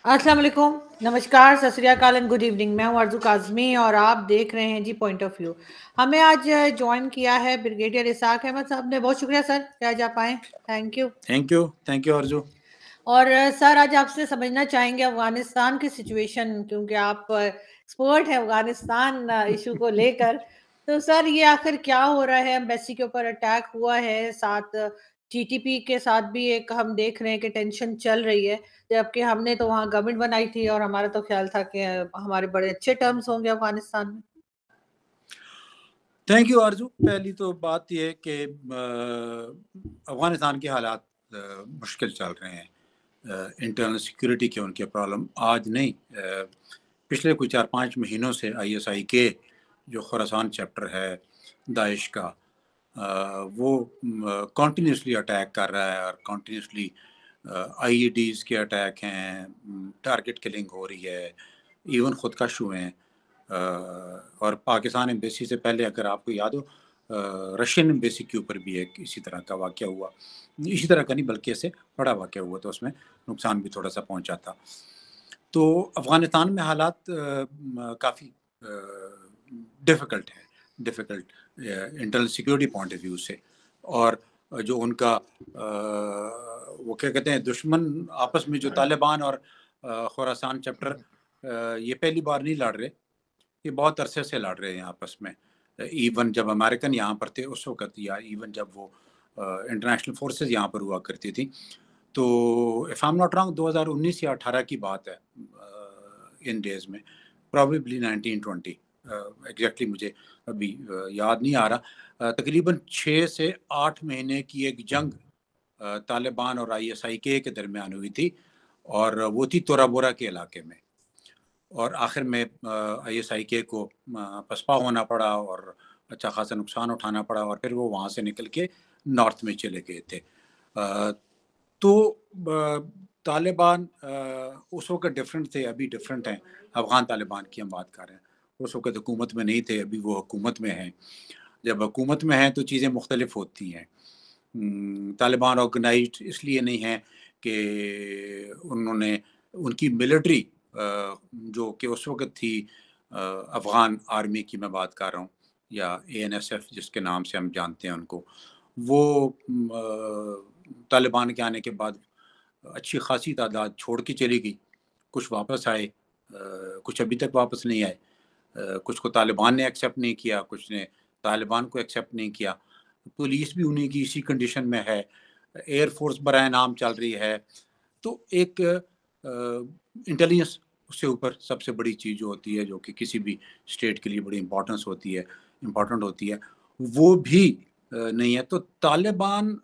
अस्सलाम वालेकुम, नमस्कार, सत श्री अकाल एंड गुड इवनिंग। मैं हूँ आरज़ू काज़मी और आप देख रहे हैं जी पॉइंट ऑफ व्यू। हमें आज जॉइन किया है ब्रिगेडियर इसाक अहमद साहब ने। बहुत शुक्रिया सर कि आज आप आए। Thank you. थैंक यू अर्जु। और सर आज आपसे समझना चाहेंगे अफगानिस्तान की सिचुएशन, क्योंकि आप एक्सपर्ट हैं अफगानिस्तान इशू को लेकर। तो सर ये आखिर क्या हो रहा है? एम्बेसी के ऊपर अटैक हुआ है, साथ टीटीपी के साथ भी एक हम देख रहे हैं कि टेंशन चल रही है, जबकि हमने तो वहाँ गवर्नमेंट बनाई थी और हमारा तो ख्याल था कि हमारे बड़े अच्छे टर्म्स होंगे अफगानिस्तान में। थैंक यू अर्जु। पहली तो बात यह है कि अफगानिस्तान के हालात मुश्किल चल रहे हैं। इंटरनल सिक्योरिटी के उनके प्रॉब्लम आज नहीं, पिछले कुछ 4-5 महीनों से आईएसआई के जो खुरासान चैप्टर है दाइश का, वो कॉन्टीन्यूसली अटैक कर रहा है और कॉन्टीन्यूसली आईईडीज़ के अटैक हैं, टारगेट किलिंग हो रही है, इवन खुदकश हुए हैं। और पाकिस्तान एम्बेसी से पहले अगर आपको याद हो, रशियन एम्बेसी के ऊपर भी एक इसी तरह का वाक़या हुआ। इसी तरह का नहीं बल्कि ऐसे बड़ा वाक़या हुआ, तो उसमें नुकसान भी थोड़ा सा पहुंचा था। तो अफ़गानिस्तान में हालात काफ़ी डिफ़िकल्ट है, difficult internal security point of view से। और जो उनका वो क्या कहते हैं, दुश्मन आपस में जो तालिबान और खुरासान चैप्टर, ये पहली बार नहीं लड़ रहे, ये बहुत अरसे से लड़ रहे हैं आपस में। इवन जब अमेरिकन यहाँ पर थे उस वक़्त, या इवन जब वो इंटरनेशनल फोर्सेस यहाँ पर हुआ करती थी, तो if I am not wrong 2019 या 18 की बात है, इन डेज़ में, प्रोबेबली 1920, एग्जैक्टली मुझे अभी याद नहीं आ रहा। तकरीबन 6 से 8 महीने की एक जंग तालिबान और आईएसआई के दरमियान हुई थी, और वो थी तोरा बोरा के इलाके में। और आखिर में आईएसआई को पसपा होना पड़ा और अच्छा खासा नुकसान उठाना पड़ा, और फिर वो वहाँ से निकल के नॉर्थ में चले गए थे। तो तालिबान उस वक्त डिफरेंट थे, अभी डिफरेंट हैं। अफ़गान तालिबान की हम बात कर रहे हैं, उस वक्त हुकूमत में नहीं थे, अभी वो हुकूमत में हैं। जब हुकूमत में हैं तो चीज़ें मुख्तलिफ होती हैं। तालिबान ऑर्गेनाइज्ड इसलिए नहीं है कि उन्होंने उनकी मिलिट्री जो कि उस वक़्त थी, अफ़गान आर्मी की मैं बात कर रहा हूँ, या एएनएसएफ जिसके नाम से हम जानते हैं उनको, वो तालिबान के आने के बाद अच्छी खासी तादाद छोड़ के चली गई। कुछ वापस आए, कुछ अभी तक वापस नहीं आए। कुछ को तालिबान ने एक्सेप्ट नहीं किया, कुछ ने तालिबान को एक्सेप्ट नहीं किया। पुलिस भी उन्हीं की इसी कंडीशन में है, एयर फोर्स बराए नाम चल रही है। तो एक इंटेलिजेंस उससे ऊपर सबसे बड़ी चीज़ जो होती है, जो कि किसी भी स्टेट के लिए बड़ी इम्पोर्टेंट होती है, वो भी नहीं है। तो तालिबान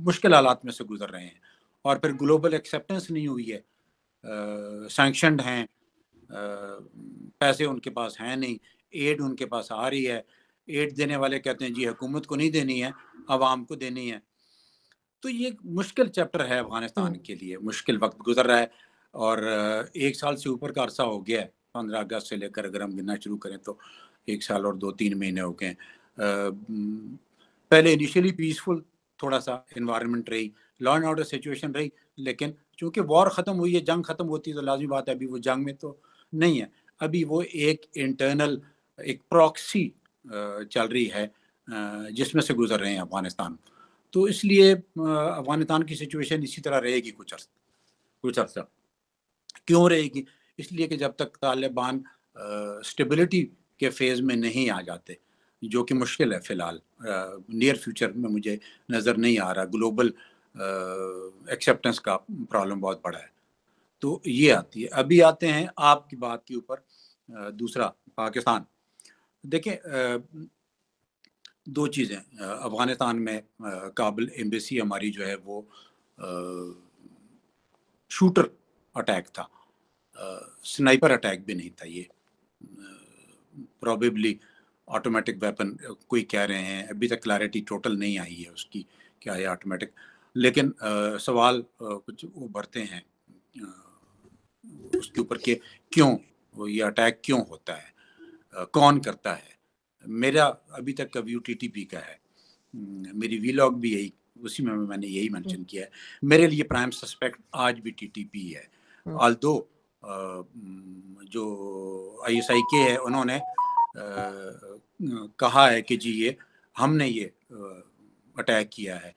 मुश्किल हालात में से गुजर रहे हैं, और फिर ग्लोबल एक्सेप्टेंस नहीं हुई है, सैंक्शनड हैं, पैसे उनके पास हैं नहीं, एड उनके पास आ रही है, एड देने वाले कहते हैं जी हुकूमत को नहीं देनी है, आवाम को देनी है। तो ये एक मुश्किल चैप्टर है अफ़गानिस्तान के लिए, मुश्किल वक़्त गुज़र रहा है, और 1 साल से ऊपर का अरसा हो गया है। 15 अगस्त से लेकर अगर हम गिनना शुरू करें तो 1 साल और 2-3 महीने हो गए हैं। पहले इनिशियली पीसफुल थोड़ा-सा एनवायरनमेंट रही, लॉ एंड ऑर्डर सिचुएशन रही, लेकिन चूँकि वॉर ख़त्म हुई है, जंग ख़त्म होती है तो लाज़मी बात है अभी वो जंग में तो नहीं है। अभी वो एक इंटरनल एक प्रॉक्सी चल रही है, जिसमें से गुज़र रहे हैं अफ़गानिस्तान। तो इसलिए अफ़गानिस्तान की सिचुएशन इसी तरह रहेगी कुछ अर्सा। क्यों रहेगी? इसलिए कि जब तक तालिबान स्टेबिलिटी के फ़ेज़ में नहीं आ जाते, जो कि मुश्किल है फ़िलहाल, नियर फ्यूचर में मुझे नज़र नहीं आ रहा। ग्लोबल एक्सेप्टेंस का प्रॉब्लम बहुत बड़ा है। तो ये आती है। अभी आते हैं आपकी बात के ऊपर, दूसरा पाकिस्तान। देखिए, 2 चीज़ें अफ़गानिस्तान में, काबुल एम्बेसी हमारी जो है वो शूटर अटैक था, स्नाइपर अटैक भी नहीं था ये। प्रोबेबली ऑटोमेटिक वेपन कोई कह रहे हैं, अभी तक क्लैरिटी टोटल नहीं आई है उसकी, क्या है ऑटोमेटिक। लेकिन सवाल कुछ उभरते हैं उसके ऊपर कि क्यों ये अटैक क्यों होता है, कौन करता है। मेरा अभी तक का व्यू टीटीपी का है। मेरी वीलॉग भी यही, उसी में मैंने यही मेंशन किया है। मेरे लिए प्राइम सस्पेक्ट आज भी टीटीपी है। आल्दो जो ISI के है उन्होंने कहा है कि जी ये हमने ये अटैक किया है,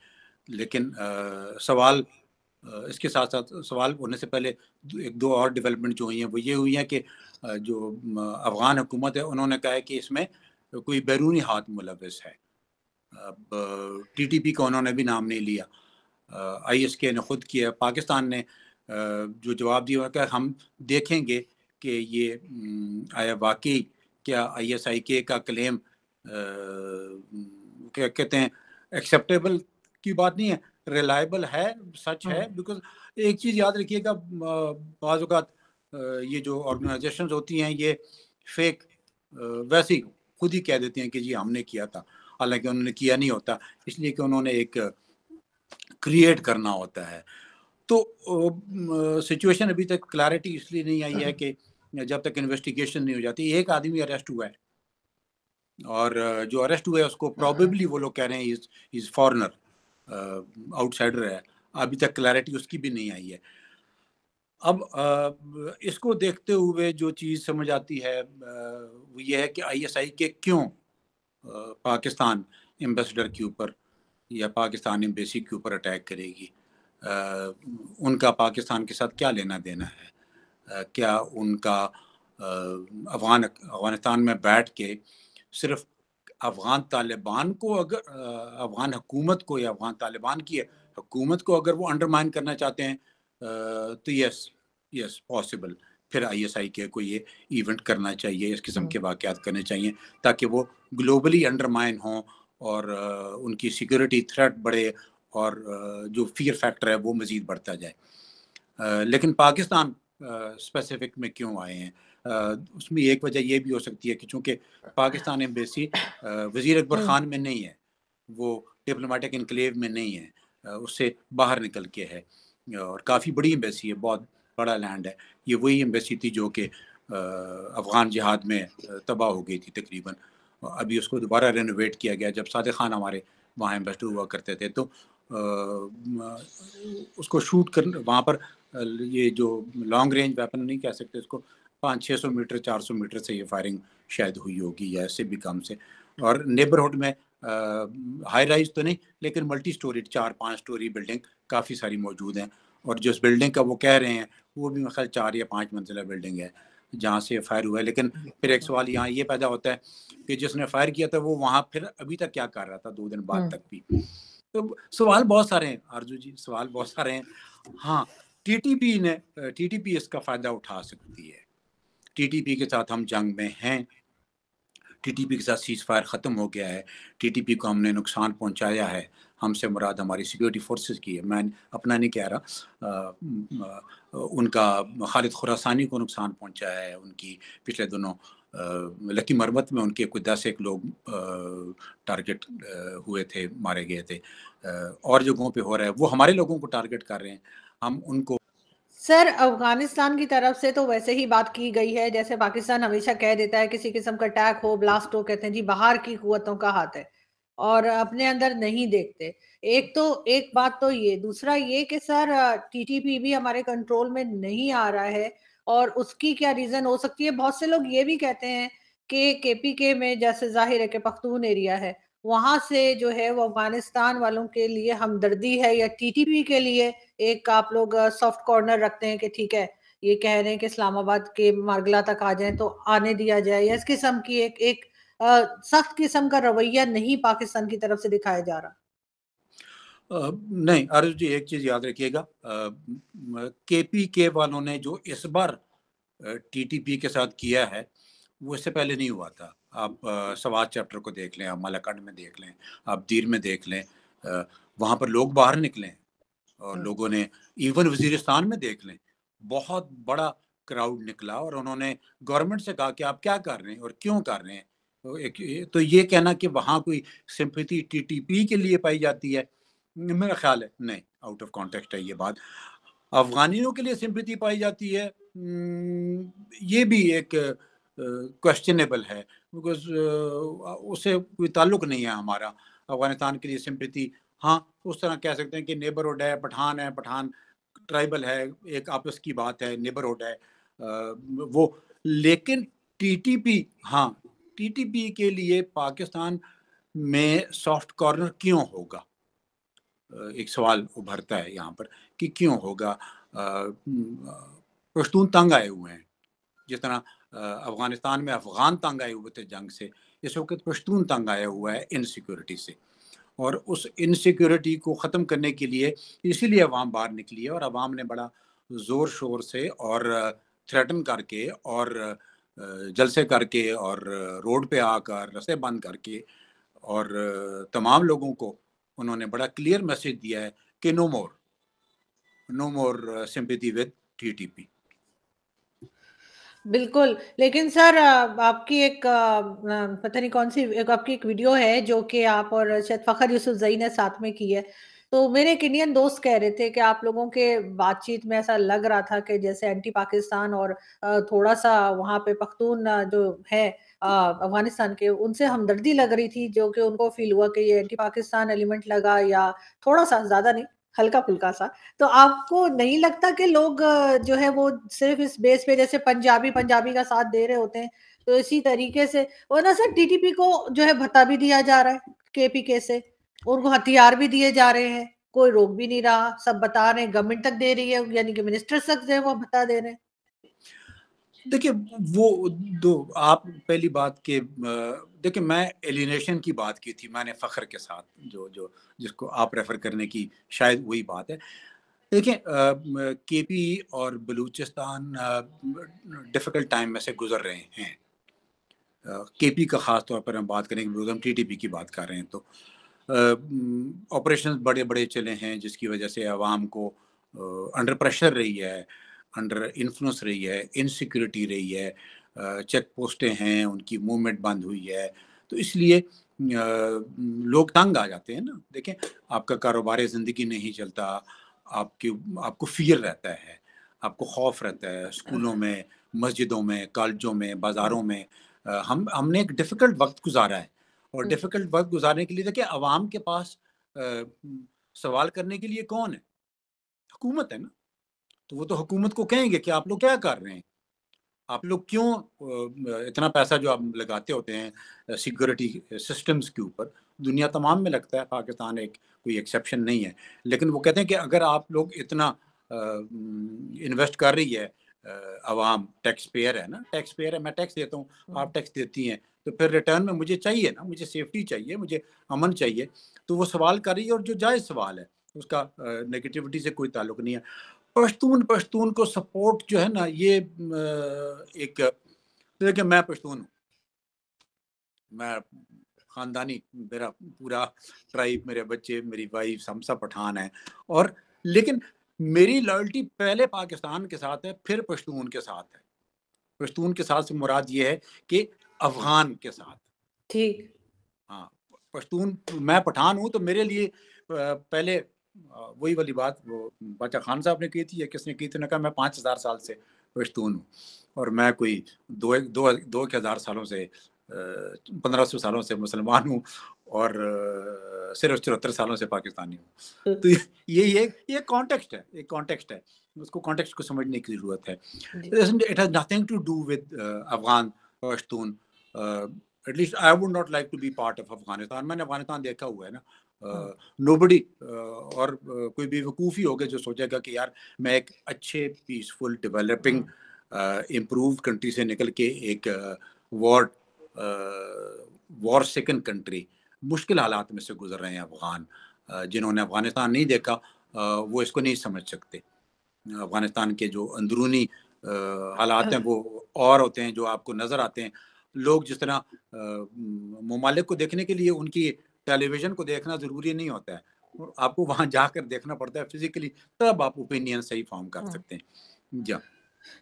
लेकिन सवाल इसके साथ साथ सवाल होने से पहले एक दो और डेवलपमेंट जो हुई हैं वो ये हुई हैं कि जो अफ़गान हुकूमत है उन्होंने कहा है कि इसमें कोई बैरूनी हाथ मुलव्वस है। अब TTP का उन्होंने भी नाम नहीं लिया, ISK ने खुद किया। पाकिस्तान ने जो जवाब दिया कि हम देखेंगे कि ये आया वाकई क्या ISIK का क्लेम क्या कहते हैं एक्सेप्टेबल की बात नहीं है, रिलायबल है, सच है। बिकॉज एक चीज़ याद रखिएगा, बाज़ औक़ात ये जो ऑर्गेनाइजेशंस होती हैं ये फेक वैसे ही खुद ही कह देती हैं कि जी हमने किया था, हालांकि उन्होंने किया नहीं होता, इसलिए कि उन्होंने एक क्रिएट करना होता है। तो सिचुएशन अभी तक क्लैरिटी इसलिए नहीं आई है कि जब तक इन्वेस्टिगेशन नहीं हो जाती। एक आदमी अरेस्ट हुआ है और जो अरेस्ट हुआ है उसको प्रोबेबली वो लोग कह रहे हैं इज फॉरेनर, आउटसाइडर है। अभी तक क्लैरिटी उसकी भी नहीं आई है। अब इसको देखते हुए जो चीज़ समझ आती है वो ये है कि ISI के क्यों पाकिस्तान एम्बेसडर के ऊपर या पाकिस्तान एम्बेसी के ऊपर अटैक करेगी। उनका पाकिस्तान के साथ क्या लेना देना है? क्या उनका अफ़गानिस्तान में बैठ के सिर्फ अफ़गान तालिबान को अगर अफ़गान हुकूमत को या अफ़गान तालिबान की हुकूमत को अगर वो अंडरमाइन करना चाहते हैं तो यस पॉसिबल, फिर ISI के को ये इवेंट करना चाहिए, इस किस्म के वाक़यात करने चाहिए ताकि वो ग्लोबली अंडरमाइन हों और उनकी सिक्योरिटी थ्रेट बढ़े और जो फियर फैक्टर है वो मज़ीद बढ़ता जाए। लेकिन पाकिस्तान स्पेसिफिक में क्यों आए हैं? उसमें एक वजह ये भी हो सकती है कि चूँकि पाकिस्तान एम्बेसी वज़ीर अकबर ख़ान में नहीं है, वो डिप्लोमेटिक एनक्लेव में नहीं है, उससे बाहर निकल के है और काफ़ी बड़ी एम्बेसी है, बहुत बड़ा लैंड है। ये वही एम्बेसी थी जो कि अफ़गान जिहाद में तबाह हो गई थी तकरीबन। अभी उसको दोबारा रेनोवेट किया गया। जब सादिक खान हमारे वहाँ एम्बेसडर हुआ करते थे तो उसको शूट कर वहाँ पर ये जो लॉन्ग रेंज वेपन नहीं कह सकते उसको, 500-600 मीटर 400 मीटर से ये फायरिंग शायद हुई होगी या इससे भी कम से। और नेबरहुड में हाई राइज तो नहीं लेकिन मल्टी स्टोरी 4-5 स्टोरी बिल्डिंग काफ़ी सारी मौजूद हैं और जिस बिल्डिंग का वो कह रहे हैं वो भी मतलब 4 या 5 मंजिला बिल्डिंग है जहाँ से फायर हुआ है। लेकिन फिर एक सवाल यहाँ ये पैदा होता है कि जिसने फायर किया था वो वहाँ फिर अभी तक क्या कर रहा था 2 दिन बाद तक भी। तो सवाल बहुत सारे हैं आरजू जी, सवाल बहुत सारे हैं। हाँ, TTP इसका फ़ायदा उठा सकती है। TTP के साथ हम जंग में हैं, TTP के साथ सीज़ फायर ख़त्म हो गया है, TTP को हमने नुकसान पहुंचाया है, हमसे मुराद हमारी सिक्योरिटी फोर्सेस की है, मैं अपना नहीं कह रहा। उनका खालिद खुरासानी को नुकसान पहुंचाया है, उनकी पिछले दिनों लकी मरमत में उनके कोई 10 एक लोग टारगेट हुए थे, मारे गए थे। और जगहों पे हो रहा है वो हमारे लोगों को टारगेट कर रहे हैं, हम उनको। सर, अफ़गानिस्तान की तरफ से तो वैसे ही बात की गई है, जैसे पाकिस्तान हमेशा कह देता है किसी किस्म का अटैक हो, ब्लास्ट हो, कहते हैं जी बाहर की कुव्वतों का हाथ है और अपने अंदर नहीं देखते। एक बात तो ये, दूसरा ये कि सर TTP भी हमारे कंट्रोल में नहीं आ रहा है और उसकी क्या रीज़न हो सकती है? बहुत से लोग ये भी कहते हैं कि KPK में जैसे ज़ाहिर है कि पख्तून एरिया है, वहाँ से जो है वो अफ़गानिस्तान वालों के लिए हमदर्दी है या TTP के लिए एक आप लोग सॉफ्ट कॉर्नर रखते हैं कि ठीक है, ये कह रहे हैं कि इस्लामाबाद के मारगला तक आ जाएँ तो आने दिया जाए या इस किस्म की एक एक सख्त किस्म का रवैया नहीं पाकिस्तान की तरफ से दिखाया जा रहा? नहीं आरुष जी, एक चीज़ याद रखिएगा, KPK वालों ने जो इस बार TTP के साथ किया है वो इससे पहले नहीं हुआ था। आप सवात चैप्टर को देख लें, आप मालाकंड में देख लें, आप दीर में देख लें, वहाँ पर लोग बाहर निकले और लोगों ने इवन वजीरिस्तान में देख लें, बहुत बड़ा क्राउड निकला और उन्होंने गवर्नमेंट से कहा कि आप क्या कर रहे हैं और क्यों कर रहे हैं। तो ये कहना कि वहाँ कोई सिंपैथी TTP के लिए पाई जाती है, मेरा ख्याल है नहीं, आउट ऑफ कॉन्टेक्स्ट है ये बात। अफगानियों के लिए सिंपैथी पाई जाती है, ये भी एक क्वेश्चनेबल है बिकॉज उससे कोई ताल्लुक नहीं है हमारा। अफगानिस्तान के लिए सिंपैथी हाँ उस तरह कह सकते हैं कि नेबरहुड है, पठान ट्राइबल है, एक आपस की बात है, नेबरहुड है, वो, लेकिन टीटीपी, हाँ, टीटीपी के लिए पाकिस्तान में सॉफ्ट कॉर्नर क्यों होगा? एक सवाल उभरता है यहाँ पर कि क्यों होगा? पश्तून तंग आए हुए हैं, जिस तरह अफ़गानिस्तान में अफ़गान तंग आए हुए थे जंग से, इस वक़्त पश्तून तंग आया हुआ है इनसिक्योरिटी से। और उस इनसिक्योरिटी को ख़त्म करने के लिए इसीलिए अवाम बाहर निकली है, और अवाम ने बड़ा ज़ोर-शोर से और थ्रेटन करके और जलसे करके और रोड पे आकर, रास्ते बंद करके और तमाम लोगों को उन्होंने बड़ा क्लियर मैसेज दिया है कि no more sympathy with TTP. बिल्कुल, लेकिन सर आपकी एक पता नहीं कौन-सी एक आपकी एक वीडियो है जो कि आप और शायद फ़खर यूसुफ़ज़ई ने साथ में की है। तो मेरे एक इंडियन दोस्त कह रहे थे कि आप लोगों के बातचीत में ऐसा लग रहा था कि जैसे एंटी पाकिस्तान और थोड़ा-सा वहाँ पे पख्तून जो है अफ़गानिस्तान के, उनसे हमदर्दी लग रही थी, जो कि उनको फ़ील हुआ कि ये एंटी पाकिस्तान एलिमेंट लगा या थोड़ा-सा, ज़्यादा नहीं, हल्का-फुल्का सा। तो आपको नहीं लगता कि लोग जो है वो सिर्फ़ इस बेस पे जैसे पंजाबी पंजाबी का साथ दे रहे होते हैं, तो इसी तरीके से और ना सर टीटीपी को जो है भत्ता भी दिया जा रहा है, केपीके से, उनको हथियार भी दिए जा रहे हैं, कोई रोक भी नहीं रहा, सब बता रहे हैं, गवर्नमेंट तक दे रही है, यानी कि मिनिस्टर्स तक जो है वो भत्ता दे रहे हैं। देखिए, वो दो आप पहली बात कि देखिए, मैं एलिनेशन की बात की थी मैंने फ़ख्र के साथ, जो जो जिसको आप रेफ़र करने की शायद वही बात है। देखिए, केपी और बलूचिस्तान डिफ़िकल्ट टाइम में से गुज़र रहे हैं। केपी का ख़ास तौर पर हम बात करेंगे, बिकॉज़ हम टीटीपी की बात कर रहे हैं, तो ऑपरेशंस बड़े-बड़े चले हैं, जिसकी वजह से अवाम को अंडर प्रेशर रही है, अंडर इन्फ्लुएंस रही है, इनसिक्योरिटी रही है, चेक पोस्टें हैं, उनकी मूवमेंट बंद हुई है। तो इसलिए लोग तंग आ जाते हैं ना। देखें, आपका कारोबार ज़िंदगी नहीं चलता, आपकी आपको फ़ियर रहता है, आपको खौफ रहता है, स्कूलों में, मस्जिदों में, कॉलेजों में, बाज़ारों में। हमने एक डिफ़िकल्ट वक़्त गुज़ारा है, और हुँ, डिफ़िकल्ट वक़्त गुज़ारने के लिए देखिए अवाम के पास सवाल करने के लिए कौन है? हुकूमत है ना। तो वो तो हुकूमत को कहेंगे कि आप लोग क्या कर रहे हैं? आप लोग क्यों इतना पैसा जो आप लगाते होते हैं सिक्योरिटी सिस्टम्स के ऊपर, दुनिया तमाम में लगता है, पाकिस्तान एक कोई एक्सेप्शन नहीं है। लेकिन वो कहते हैं कि अगर आप लोग इतना इन्वेस्ट कर रही है, अवाम टैक्स पेयर है ना, टैक्स पेयर है, मैं टैक्स देता हूँ, हुँ। आप टैक्स देती हैं, तो फिर रिटर्न में मुझे चाहिए ना, मुझे सेफ्टी चाहिए, मुझे अमन चाहिए। तो वो सवाल कर रही है, और जो जायज़ सवाल है, उसका नेगेटिविटी से कोई ताल्लुक नहीं है। पश्तून पश्तून को सपोर्ट जो है ना, ये एक, देखिए मैं पश्तून हूँ, मैं ख़ानदानी, मेरा पूरा ट्राइब, मेरे बच्चे, मेरी वाइफ, हम सब पठान हैं, और लेकिन मेरी लॉयल्टी पहले पाकिस्तान के साथ है, फिर पश्तून के साथ है। पश्तून के साथ से मुराद ये है कि अफ़गान के साथ। ठीक। हाँ, पश्तून, मैं पठान हूँ, तो मेरे लिए पहले वही वाली बात वो बादशाह खान साहब ने की थी या किसने की थी, उन्होंने कहा मैं 5000 साल से पश्तून हूँ, और मैं कोई 2 एक हज़ार सालों से 1500 सालों से मुसलमान हूँ, और सिर्फ 74 सालों से पाकिस्तानी हूँ। हुँ, तो ये कॉन्टेक्स्ट है, एक कॉन्टेक्स्ट है, उसको कॉन्टेक्स्ट को समझने की ज़रूरत है। जी। It has nothing to do with Afghan, Pashtun. At least I would not like to be part of Afghanistan. मैंने अफगानिस्तान देखा हुआ है ना। हाँ। नोबडी और कोई बेवकूफ़ी होगा जो सोचेगा कि यार मैं एक अच्छे पीसफुल डेवलपिंग इम्प्रूव कंट्री से निकल के एक वॉर वॉर सेकंड कंट्री, मुश्किल हालात में से गुजर रहे हैं अफगान, जिन्होंने अफगानिस्तान नहीं देखा, वो इसको नहीं समझ सकते। अफ़गानिस्तान के जो अंदरूनी हालात हैं, वो और होते हैं जो आपको नज़र आते हैं। लोग जिस तरह ममालिक को देखने के लिए उनकी टेलीविज़न को देखना ज़रूरी नहीं होता है। आपको वहाँ जाकर देखना पड़ता है फ़िज़िकली, तब आप ओपिनियन सही फ़ॉर्म कर हाँ। सकते हैं। जी हाँ।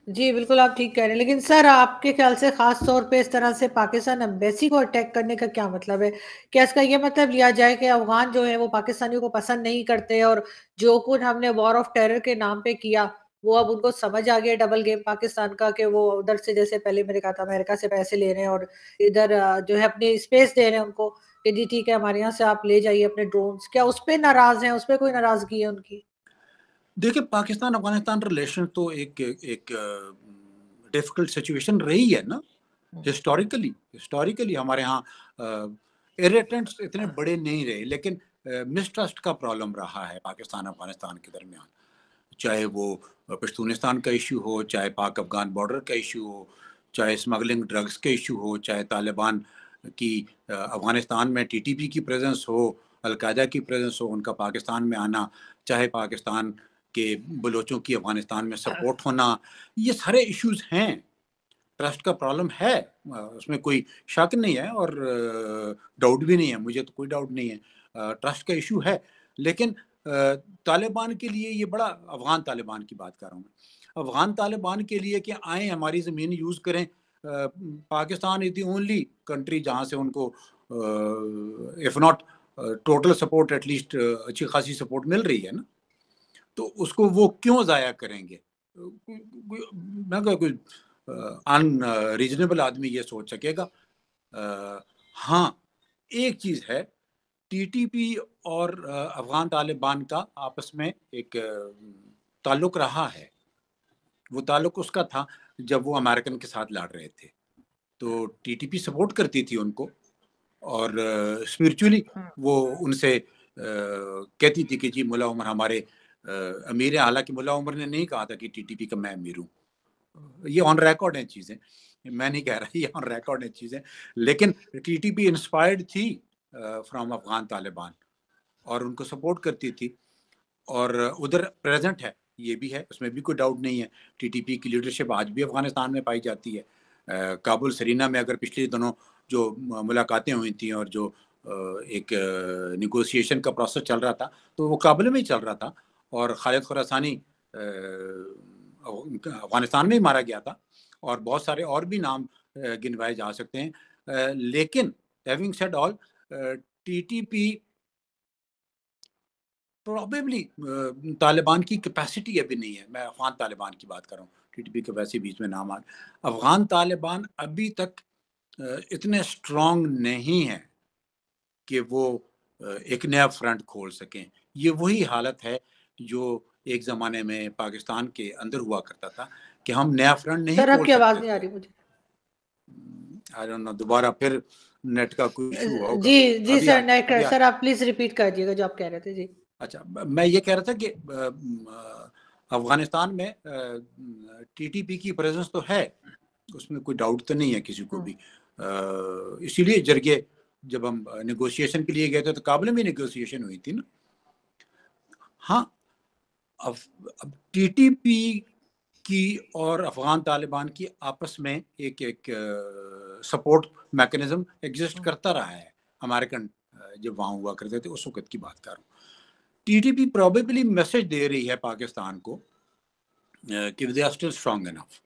जी, बिल्कुल आप ठीक कह रहे हैं। लेकिन सर आपके ख़्याल से ख़ास तौर पे इस तरह से पाकिस्तान एम्बेसी को अटैक करने का क्या मतलब है? क्या इसका ये मतलब लिया जाए कि अफ़गान जो है वो पाकिस्तानियों को पसंद नहीं करते और जो कुछ हमने वॉर ऑफ टेरर के नाम पे किया, वो अब उनको समझ आ गया डबल गेम पाकिस्तान का कि वो उधर से जैसे पहले मैंने कहा था अमेरिका से पैसे ले रहे हैं और इधर जो है अपनी स्पेस दे रहे हैं उनको कि जी ठीक है हमारे यहाँ से आप ले जाइए अपने ड्रोन्स। क्या उस पे नाराज़ हैं? उस पे कोई नाराज़गी है उनकी? देखिए, पाकिस्तान अफगानिस्तान रिलेशन तो एक एक डिफिकल्ट सिचुएशन रही है ना। हुँ। हिस्टोरिकली हिस्टोरिकली हमारे यहाँ इरिटेंट्स इतने बड़े नहीं रहे, लेकिन मिसट्रस्ट का प्रॉब्लम रहा है पाकिस्तान अफगानिस्तान के दरमियान। चाहे वो पश्तूनिस्तान का इशू हो, चाहे पाक अफ़गान बॉर्डर का इशू हो, चाहे स्मगलिंग ड्रग्स के इशू हो, चाहे तालिबान की अफ़गानिस्तान में टीटीपी की प्रेज़ेंस हो, अल-कायदा की प्रेज़ेंस हो, उनका पाकिस्तान में आना, चाहे पाकिस्तान के बलोचों की अफ़गानिस्तान में सपोर्ट होना, ये सारे इश्यूज़ हैं। ट्रस्ट का प्रॉब्लम है, उसमें कोई शक नहीं है और डाउट भी नहीं है, मुझे तो कोई डाउट नहीं है। ट्रस्ट का इशू है, लेकिन तालिबान के लिए ये बड़ा, अफ़गान तालिबान की बात कर रहा हूँ मैं। अफ़गान तालिबान के लिए कि आएँ हमारी ज़मीन यूज़ करें, Pakistan is the only country जहाँ से उनको if not total support at least अच्छी खासी सपोर्ट मिल रही है ना, तो उसको वो क्यों ज़ाया करेंगे? मैं कहा कोई अनरीज़नेबल आदमी ये सोच सकेगा। हाँ, एक चीज़ है, टीटीपी और अफ़गान तालिबान का आपस में एक ताल्लुक रहा है। वो ताल्लुक उसका था जब वो अमेरिकन के साथ लड़ रहे थे। तो टीटीपी सपोर्ट करती थी उनको और स्पिरिचुअली हुँ। वो उनसे कहती थी कि जी मुल्ला उमर हमारे अमीर हैं, हालाँकि मुल्ला उमर ने नहीं कहा था कि टीटीपी का मैं अमीर हूँ। ये ऑन रिकॉर्ड हैं चीज़ें, मैं नहीं कह रहा, ये ऑन रिकॉर्ड हैं चीज़ें। लेकिन टीटीपी इंस्पायर्ड थी फ्रॉम अफ़गान तालिबान और उनको सपोर्ट करती थी और उधर प्रेज़ेंट है, ये भी है, उसमें भी कोई डाउट नहीं है। टीटीपी की लीडरशिप आज भी अफ़गानिस्तान में पाई जाती है। काबुल सरीना में अगर पिछले दिनों जो मुलाकातें हुई थी और जो एक नेगोशिएशन का प्रोसेस चल रहा था, तो वो काबुल में ही चल रहा था और खालिद खुरासानी अफ़गानिस्तान में ही मारा गया था और बहुत सारे और भी नाम गिनवाए जा सकते हैं। लेकिन having said all, TTP probably Taliban की कैपेसिटी अभी नहीं है। मैं अफ़गान तालिबान की बात कर रहा हूँ, टीटीपी के वैसे बीच में नाम आ अफ़गान तालिबान अभी तक इतने स्ट्रॉन्ग नहीं हैं कि वो एक नया फ्रंट खोल सकें। ये वही हालत है जो एक ज़माने में पाकिस्तान के अंदर हुआ करता था कि हम नया फ्रंट नहीं सर खोल आपकी आवाज़ सकते नहीं आ थे। रही मुझे। आई डोंट नो, दोबारा फिर नेट का कोई इश्यू हुआ होगा। जी, जी अभी सर, आ नेट अभी आ सर आप प्लीज़ रिपीट कर दीजिएगा जो आप कह रहे थे। जी। अच्छा, मैं ये कह रहा था कि अफ़गानिस्तान में टीटीपी की प्रेज़ेंस तो है, उसमें कोई डाउट तो नहीं है किसी को हुँ। भी। इसीलिए जरगे जब हम नेगोशिएशन के लिए गए थे, तो काबुल में नेगोशिएशन हुई थी ना। हाँ, अब टीटीपी की और अफ़गान तालिबान की आपस में एक एक सपोर्ट मैकेनिज़्म एग्ज़िस्ट हुँ। करता रहा है। अमेरिकन जब वहाँ हुआ करते थे, उस वक़्त की बात कर रहा हूँ। टीटीपी प्रोबेबली मैसेज दे रही है पाकिस्तान को कि they are still strong enough.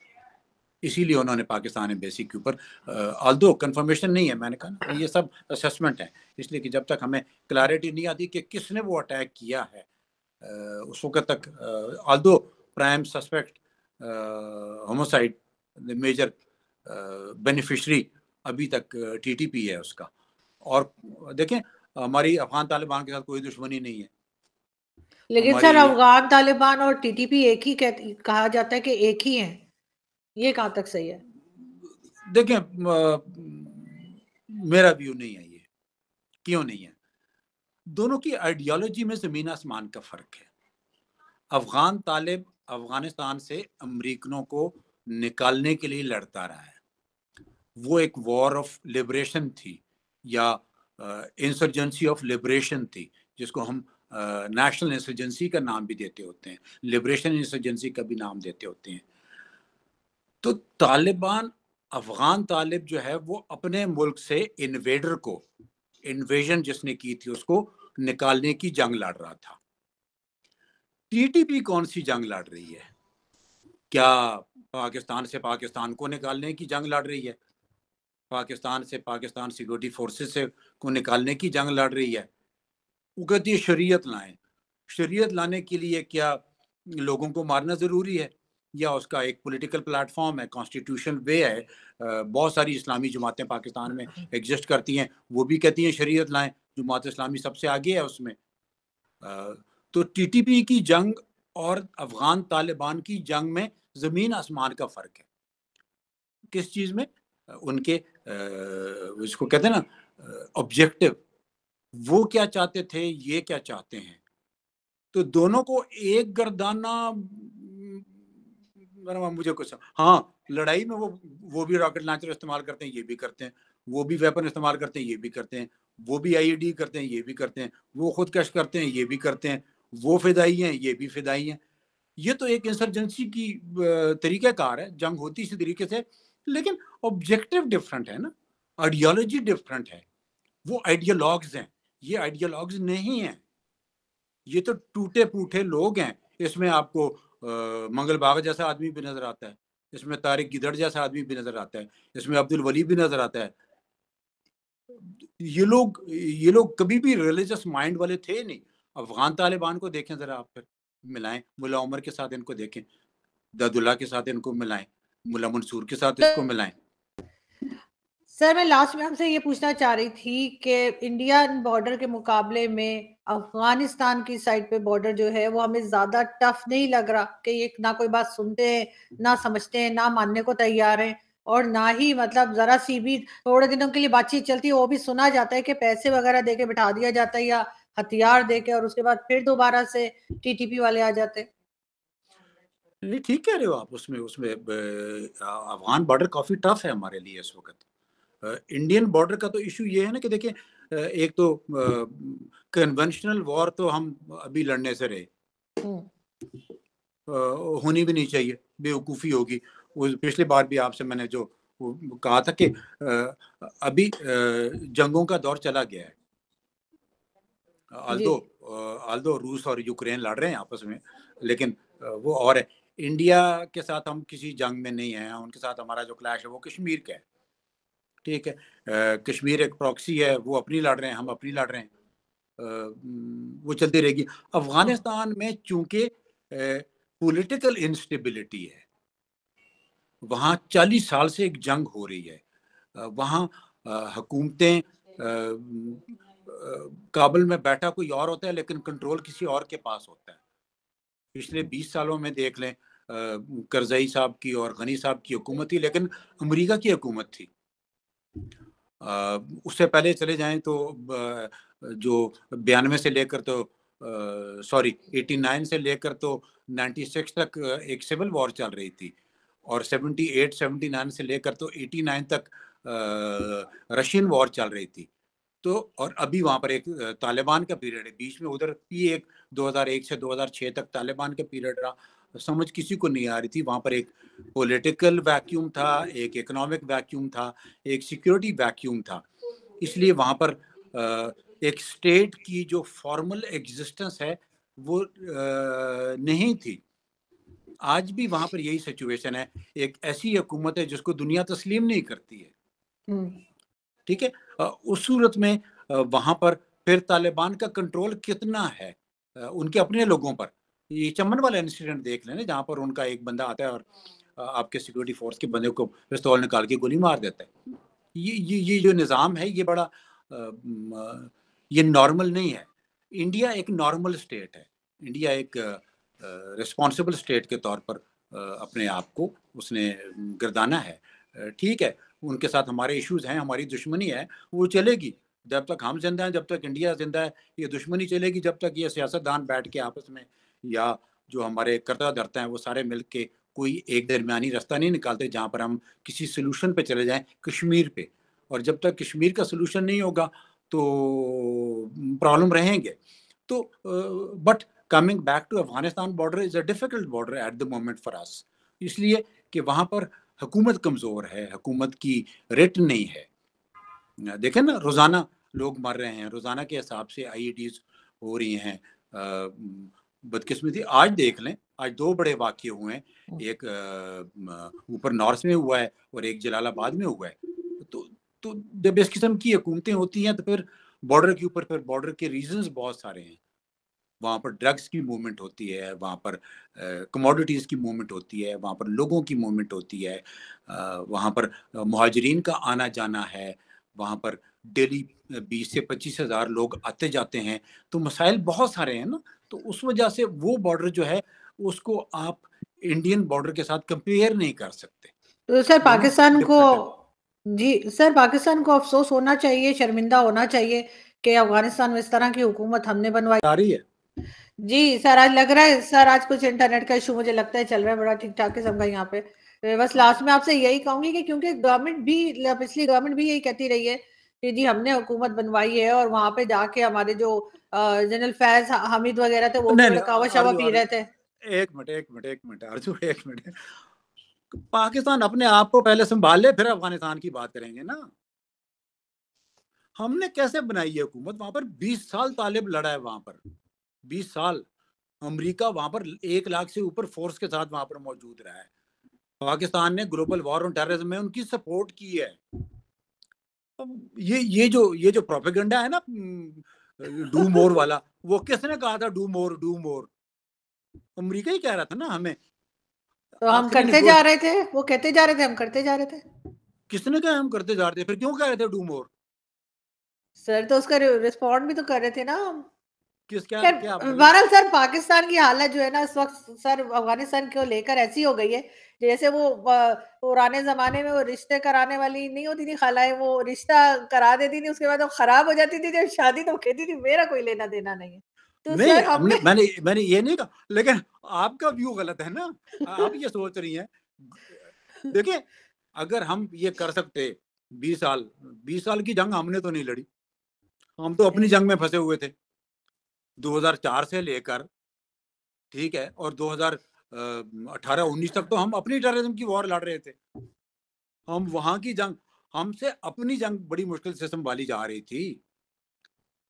इसीलिए उन्होंने पाकिस्तान एम्बेसी के ऊपर, ऑल्दो कंफर्मेशन नहीं है, मैंने कहा ना ये सब असेसमेंट है, इसलिए कि जब तक हमें क्लैरिटी नहीं आती कि किसने वो अटैक किया है, उस वक्त तक although prime suspect homicide major beneficiary अभी तक टीटीपी है उसका। और देखें, हमारी अफगान तालिबान के साथ कोई दुश्मनी नहीं है। लेकिन हमारी सर अफ़गान तालिबान और टीटीपी एक ही कहा जाता है कि एक ही हैं। ये कहाँ तक सही है? देखें, मेरा व्यू नहीं है ये। क्यों नहीं है? दोनों की आइडियोलॉजी में ज़मीन आसमान का फ़र्क है। अफ़गान तालिब अफ़गानिस्तान से अमरीकनों को निकालने के लिए लड़ता रहा है। वो एक वॉर ऑफ लिबरेशन थी या इंसर्जेंसी ऑफ लिबरेशन थी, जिसको हम नेशनल इंसर्जेंसी का नाम भी देते होते हैं, लिबरेशन इंसर्जेंसी का भी नाम देते होते हैं। तो तालिबान, अफ़गान तालिब जो है वो अपने मुल्क से इन्वेडर को, इन्वेजन जिसने की थी उसको निकालने की जंग लड़ रहा था। टीटीपी कौन सी जंग लड़ रही है? क्या पाकिस्तान से पाकिस्तान को निकालने की जंग लड़ रही है? पाकिस्तान से पाकिस्तान सिक्योरिटी फोर्सेस से को निकालने की जंग लड़ रही है? वो कहती है शरीयत लाएं। शरीयत लाने के लिए क्या लोगों को मारना ज़रूरी है? या उसका एक पॉलिटिकल प्लेटफॉर्म है, कॉन्स्टिट्यूशन वे है। बहुत सारी इस्लामी जमातें पाकिस्तान में एग्जिस्ट करती हैं, वो भी कहती हैं शरीयत लाएं। जमात इस्लामी सबसे आगे है उसमें। तो टीटीपी की जंग और अफगान तालिबान की जंग में ज़मीन आसमान का फ़र्क है। किस चीज़ में? उनके इसको कहते हैं ना ऑब्जेक्टिव, वो क्या चाहते थे, ये क्या चाहते हैं। तो दोनों को एक गर्दाना मुझे कुछ हाँ, लड़ाई में वो भी रॉकेट लॉन्चर इस्तेमाल करते हैं, ये भी करते हैं। वो भी वेपन इस्तेमाल करते हैं, ये भी करते हैं। वो भी आईईडी करते हैं, ये भी करते हैं। वो खुदकश करते हैं, ये भी करते हैं। वो फिदाई हैं, ये भी फिदाई हैं। ये तो एक इंसर्जेंसी की तरीक़ाकार है, जंग होती इसी तरीके से, लेकिन ऑब्जेक्टिव डिफरेंट है ना, आइडियोलॉजी डिफरेंट है। वो आइडियोलॉग्स हैं, ये आइडियोलॉग्स नहीं हैं। ये तो टूटे-फूटे लोग हैं। इसमें आपको मंगल बाग जैसा आदमी भी नज़र आता है, इसमें तारिक गिदड़ जैसा आदमी भी नज़र आता है, इसमें अब्दुल वली भी नज़र आता है। ये लोग कभी भी रिलीजियस माइंड वाले थे नहीं। अफ़गान तालिबान को देखें ज़रा आप फिर, मिलाएँ, मुल्ला उमर के साथ इनको देखें, अब्दुल्ला के साथ इनको मिलाएँ, मुल्ला मंसूर के साथ इसको मिलाएँ। सर मैं लास्ट में आपसे ये पूछना चाह रही थी कि इंडियन बॉर्डर के मुकाबले में अफगानिस्तान की साइड पे बॉर्डर जो है वो हमें ज्यादा टफ नहीं लग रहा कि ये ना कोई बात सुनते हैं, ना समझते हैं, ना मानने को तैयार हैं, और ना ही मतलब जरा सी भी थोड़े दिनों के लिए बातचीत चलती है वो भी सुना जाता है कि पैसे वगैरह देके बिठा दिया जाता है या हथियार देके, और उसके बाद फिर दोबारा से टीटीपी वाले आ जाते हैं। नहीं, ठीक कह रहे हो आप। उसमें उसमें अफ़गान बॉर्डर काफ़ी टफ है हमारे लिए इस वक़्त। इंडियन बॉर्डर का तो इशू ये है ना कि देखिए एक तो कन्वेंशनल वॉर तो हम अभी लड़ने से रहे, होनी भी नहीं चाहिए, बेवकूफ़ी होगी। उस पिछली बार भी आपसे मैंने जो वो कहा था कि अभी जंगों का दौर चला गया है। जी। आल्दो रूस और यूक्रेन लड़ रहे हैं आपस में, लेकिन वो और है। इंडिया के साथ हम किसी जंग में नहीं हैं, उनके साथ हमारा जो क्लैश है वो कश्मीर का है, ठीक है? कश्मीर एक प्रॉक्सी है, वो अपनी लड़ रहे हैं, हम अपनी लड़ रहे हैं। वो चलती रहेगी। अफ़गानिस्तान में चूँकि पॉलिटिकल इंस्टेबिलिटी है, वहाँ 40 साल से एक जंग हो रही है। वहाँ हुकूमतें काबुल में बैठा कोई और होता है लेकिन कंट्रोल किसी और के पास होता है। पिछले 20 सालों में देख लें, करज़ई साहब की और गनी साहब की हुकूमत थी, लेकिन अमेरिका की हुकूमत थी। उससे पहले चले जाएँ तो जो 92 से लेकर तो सॉरी 89 से लेकर तो 96 तक एक सिविल वॉर चल रही थी, और 78-79 से लेकर तो 89 तक रशियन वॉर चल रही थी। तो और अभी वहाँ पर एक तालिबान का पीरियड है, बीच में उधर भी एक 2001 से 2006 तक तालिबान का पीरियड रहा। समझ किसी को नहीं आ रही थी। वहाँ पर एक पॉलिटिकल वैक्यूम था, एक इकोनॉमिक वैक्यूम था, एक सिक्योरिटी वैक्यूम था। इसलिए वहाँ पर एक स्टेट की जो फॉर्मल एग्जिस्टेंस है वो नहीं थी। आज भी वहाँ पर यही सिचुएशन है। एक ऐसी हुकूमत है जिसको दुनिया तस्लीम नहीं करती है। ठीक है? उस सूरत में वहाँ पर फिर तालिबान का कंट्रोल कितना है उनके अपने लोगों पर? ये चमन वाला इंसिडेंट देख लें ना, जहाँ पर उनका एक बंदा आता है और आपके सिक्योरिटी फोर्स के बंदे को पिस्तौल निकाल के गोली मार देता है। ये जो निज़ाम है ये बड़ा ये नॉर्मल नहीं है। इंडिया एक नॉर्मल स्टेट है। इंडिया एक रिस्पॉन्सिबल स्टेट के तौर पर अपने आप को उसने गर्दाना है। ठीक है, उनके साथ हमारे इश्यूज़ हैं, हमारी दुश्मनी है, वो चलेगी। जब तक हम ज़िंदा हैं, जब तक इंडिया ज़िंदा है, ये दुश्मनी चलेगी। जब तक ये सियासतदान बैठ के आपस में, या जो हमारे कर्ता-धर्ता हैं, वो सारे मिल के कोई एक दरमियानी रास्ता नहीं निकालते, जहाँ पर हम किसी सॉल्यूशन पे चले जाएँ, कश्मीर पे। और जब तक कश्मीर का सॉल्यूशन नहीं होगा, तो प्रॉब्लम रहेंगे। तो but coming back to Afghanistan border is a difficult border at the moment for us. इसलिए कि वहाँ पर हुकूमत कमज़ोर है, हुकूमत की रिट नहीं है। देखें ना, रोज़ाना लोग मर रहे हैं, रोज़ाना के हिसाब से आईईडीज़ हो रही हैं। बदकिस्मती आज देख लें, आज 2 बड़े वाक़ये हुए हैं। एक ऊपर नॉर्थ में हुआ है और एक जलालाबाद में हुआ है। तो तो जब इस किस्म की हुकूमतें होती हैं तो फिर बॉर्डर के ऊपर फिर बॉर्डर के रीज़न्स बहुत सारे हैं। वहाँ पर ड्रग्स की मूवमेंट होती है, वहाँ पर कमोडिटीज़ की मूवमेंट होती है, वहाँ पर लोगों की मूवमेंट होती है, वहाँ पर मुहाजिरीन का आना-जाना है, वहाँ पर डेली 20 से 25 हज़ार लोग आते-जाते हैं, तो मसाइल बहुत सारे हैं ना। तो उस वजह से वो बॉर्डर जो है उसको आप इंडियन बॉर्डर के साथ कंपेयर नहीं कर सकते। तो सर दोनों पाकिस्तान को, डिफरेंट है। जी सर पाकिस्तान को अफसोस होना चाहिए, शर्मिंदा होना चाहिए कि अफगानिस्तान में इस तरह की हुकूमत हमने बनवाई। आ रही है। जी सर, आज लग रहा है सर, आज कुछ इंटरनेट का इशू मुझे लगता है चल रहा है बड़ा ठीक ठाक किस्म का यहाँ पे। बस लास्ट में आपसे यही कहूंगी कि क्योंकि गवर्नमेंट भी, पिछली गवर्नमेंट भी यही कहती रही है कि जी हमने हुकूमत बनवाई है, और वहां पे जाके हमारे जो जनरल फैज हामिद वगैरह थे वो भी नहीं बड़ा नहीं, कावा शावा आरजू पी आरजू रहे थे। एक मिनट आरजू, एक मिनट। पाकिस्तान अपने आप को पहले संभाल ले, फिर अफगानिस्तान की बात करेंगे ना। हमने कैसे बनाई है हुकूमत? वहां पर 20 साल तालिब लड़ा है, वहां पर 20 साल। अमेरिका वहां पर 1 लाख से ऊपर फोर्स के साथ वहां पर मौजूद रहा है। पाकिस्तान ने ग्लोबल वॉर ऑन टेररिज्म में उनकी सपोर्ट की है। ये जो प्रोपेगेंडा है ना, डू मोर वाला, वो किसने कहा था? Do more, do more. America ही कह रहा था ना हमें। तो हम आखिरी करते जा रहे थे, वो कहते जा रहे थे, हम करते जा रहे थे। किसने कहा हम करते जा रहे थे? फिर क्यों कह रहे थे डू मोर? सर तो उसका रिस्पॉन्ड भी तो कर रहे थे ना हम। किस क्या खैर, क्या मतलब? बहरहाल सर पाकिस्तान की हालत जो है ना इस वक्त सर अफगानिस्तान को लेकर ऐसी हो गई है, जैसे वो पुराने जमाने में वो रिश्ते कराने वाली नहीं होती थी खालाएं, वो रिश्ता करा देती थी, उसके बाद वो खराब हो जाती थी जब शादी, तो कहती थी मेरा कोई लेना देना नहीं है। तो नहीं, सर हमने हमने मैंने मैंने ये नहीं कहा, लेकिन आपका व्यू गलत है ना। आप ये सोच रही हैं। देखिए, अगर हम ये कर सकते, 20 साल, 20 साल की जंग हमने तो नहीं लड़ी। हम तो अपनी जंग में फंसे हुए थे 2004 से लेकर, ठीक है, और 2018-19 तक तो हम अपनी टेररिज्म की वॉर लड़ रहे थे। हम वहां की जंग, हमसे अपनी जंग बड़ी मुश्किल से संभाली जा रही थी।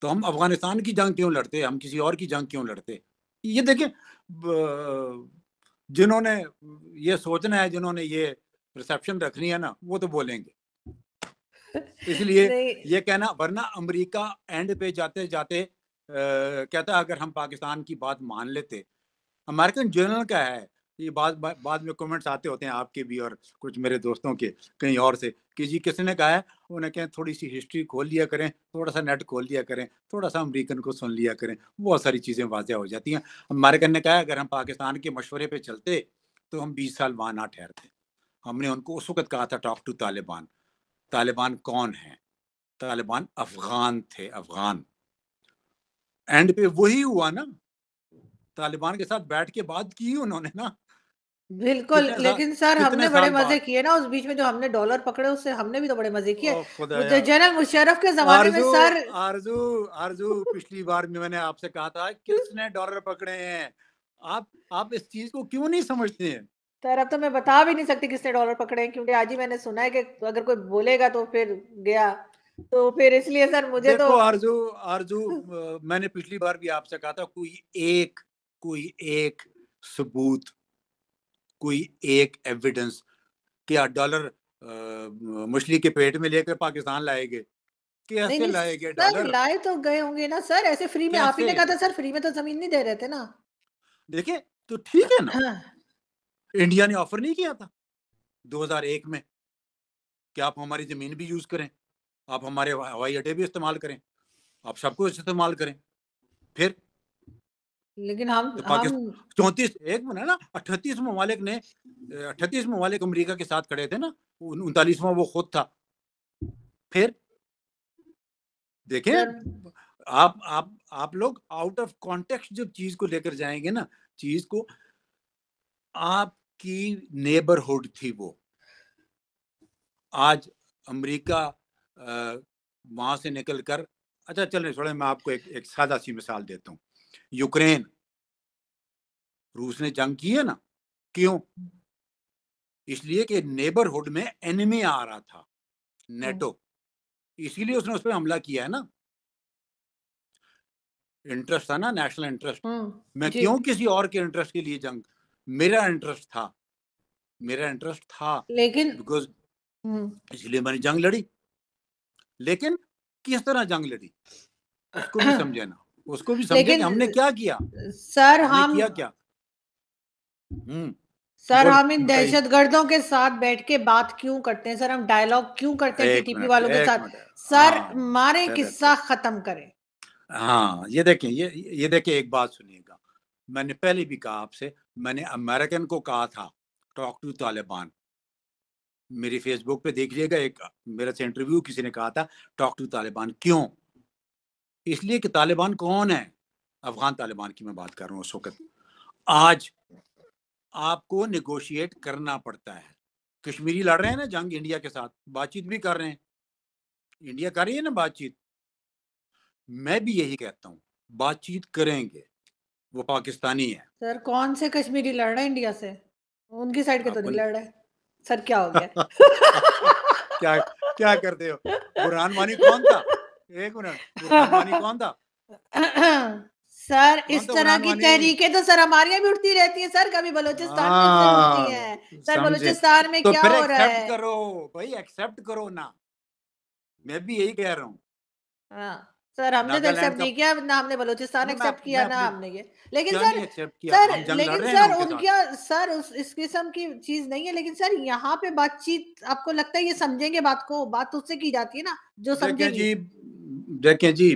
तो हम अफगानिस्तान की जंग क्यों लड़ते? हम किसी और की जंग क्यों लड़ते? ये देखिए, जिन्होंने ये सोचना है, जिन्होंने ये परसेप्शन रखनी है ना, वो तो बोलेंगे। इसलिए नहीं ये कहना, वरना अमेरिका एंड पे जाते जाते कहता अगर हम पाकिस्तान की बात मान लेते। अमेरिकन जर्नल का है ये, बाद में कमेंट्स आते होते हैं आपके भी और कुछ मेरे दोस्तों के कहीं और से, कि जी किसने कहा है? उन्हें कहें थोड़ी सी हिस्ट्री खोल लिया करें, थोड़ा सा नेट खोल लिया करें, थोड़ा सा अमेरिकन को सुन लिया करें, बहुत सारी चीज़ें वाज़ेह हो जाती हैं। अमेरिकन ने कहा अगर हम पाकिस्तान के मशवरे पे चलते तो हम 20 साल वहाँ ना ठहरते। हमने उनको उस वक्त कहा था टॉक टू तालिबान। तालिबान कौन है? तालिबान अफगान थे, अफगान। एंड पे वही हुआ ना, तालिबान के साथ बैठ के बात की उन्होंने ना। बिल्कुल, लेकिन सर कितने हमने बड़े साल मजे बाद। किए ना उस बीच में, जो हमने डॉलर पकड़े उससे हमने भी तो बड़े मजे किए। ओ खुदाया। मुझे जनरल मुशर्रफ के जमाने में आरजू सर, आरजू आरजू पिछली बार में मैंने आपसे कहा था किसने डॉलर पकड़े हैं। आप इस चीज को क्यों नहीं समझते हैं? सर अब तो मैं बता भी नहीं सकती किसने डॉलर पकड़े हैं, क्योंकि आज ही मैंने सुना है कि अगर कोई बोलेगा तो फिर गया, तो फिर इसलिए सर मुझे तो। देखो आरजू, आरजू मैंने पिछली बार भी आपसे कहा था कोई एक सबूत, कोई एक एविडेंस, क्या डॉलर मछली के पेट में लेकर पाकिस्तान लाएंगे? नहीं कैसे नहीं लाएंगे सर, डॉलर? लाए तो गए होंगे ना सर, ऐसे फ्री में, आप ही कैसे? ने कहा था सर फ्री में तो जमीन नहीं दे रहे थे ना। देखिए, तो ठीक है ना, इंडिया ने ऑफर नहीं किया था 2001 में कि आप हमारी जमीन भी यूज करें, आप हमारे हवाई अड्डे भी इस्तेमाल करें, आप सब कुछ इस्तेमाल करें। फिर लेकिन हम तो हम पाकिस्तान 34, एक मिनट ना, 38 ममालिक ने, 38 ममालिक अमेरिका के साथ खड़े थे ना, 39वां वो खुद था। फिर देखें, सर आप लोग आउट ऑफ कॉन्टेक्स्ट जब चीज को लेकर जाएंगे ना, चीज को, आपकी नेबरहुड थी वो। आज अमेरिका वहां से निकल कर, अच्छा चलें छोड़े, मैं आपको एक सादा सी मिसाल देता हूँ। यूक्रेन, रूस ने जंग की है ना, क्यों? इसलिए कि नेबरहुड में एनिमी आ रहा था, नेटो, इसीलिए उसने उस पर हमला किया है ना। इंटरेस्ट था ना, नेशनल इंटरेस्ट। मैं जी, क्यों किसी और के इंटरेस्ट के लिए जंग? मेरा इंटरेस्ट था, मेरा इंटरेस्ट था, लेकिन बिकॉज हम्म, इसलिए मैंने जंग लड़ी। लेकिन किस तरह जंग लड़ी उसको भी समझे ना, उसको भी समझे कि लेकिन हमने क्या किया, सर हमने हम किया क्या। सर बोलो, हम इन बताइए। दहशतगर्दों के साथ बैठ के बात क्यों करते हैं सर, हम डायलॉग क्यों करते हैं एक टीटीपी मिनट, वालों के एक साथ? मिनट। सर हाँ, मारे, ठहरे किस्सा तो, खत्म करें। हाँ, ये देखें, ये देखिए, एक बात सुनिएगा। मैंने पहले भी कहा आपसे, मैंने अमेरिकन को कहा था टॉक टू तालिबान। मेरी फेसबुक पे देख लीजिएगा, एक मेरा से इंटरव्यू किसी ने कहा था टॉक टू तालिबान। क्यों? इसलिए कि तालिबान कौन है? अफगान तालिबान की मैं बात कर रहा हूँ उस वक्त। आज आपको नेगोशिएट करना पड़ता है। कश्मीरी लड़ रहे हैं ना जंग इंडिया के साथ, बातचीत भी कर रहे हैं, इंडिया कर रही है ना बातचीत। मैं भी यही कहता हूँ, बातचीत करेंगे, वो पाकिस्तानी है। सर कौन से कश्मीरी लड़ रहे हैं इंडिया से? उनकी साइड के तो आपको नहीं लड़ रहे। सर क्या हो गया? क्या क्या करते हो? बुरहान वानी कौन था? एक मिनट, बुरहान वानी कौन था? सर कौन इस था तरह बुरहान की वानी? तहरीकें तो सर हमारे यहाँ भी उठती रहती है सर, कभी बलूचिस्तान में सर उठती है। सर समझे। बलूचिस्तान में तो क्या फिर हो रहा एक्सेप्ट है? करो भाई, एक्सेप्ट करो ना। मैं भी यही कह रहा हूँ। हाँ, सर हमने तो नागालैंड एक्सेप्ट का नहीं किया, ना हमने बलूचिस्तान एक्सेप्ट किया, मैं ना अपनी हमने ये। लेकिन क्या सर नहीं एक्सेप्ट किया? सर हम जंग लड़ लेकिन रहे हैं ना सर उनके साथ। उनका सर उस इस किस्म की चीज नहीं है। लेकिन सर यहाँ पे बातचीत, आपको लगता है ये समझेंगे बात को? बात उससे की जाती है ना जो देखें समझेगी। जी, देखें जी,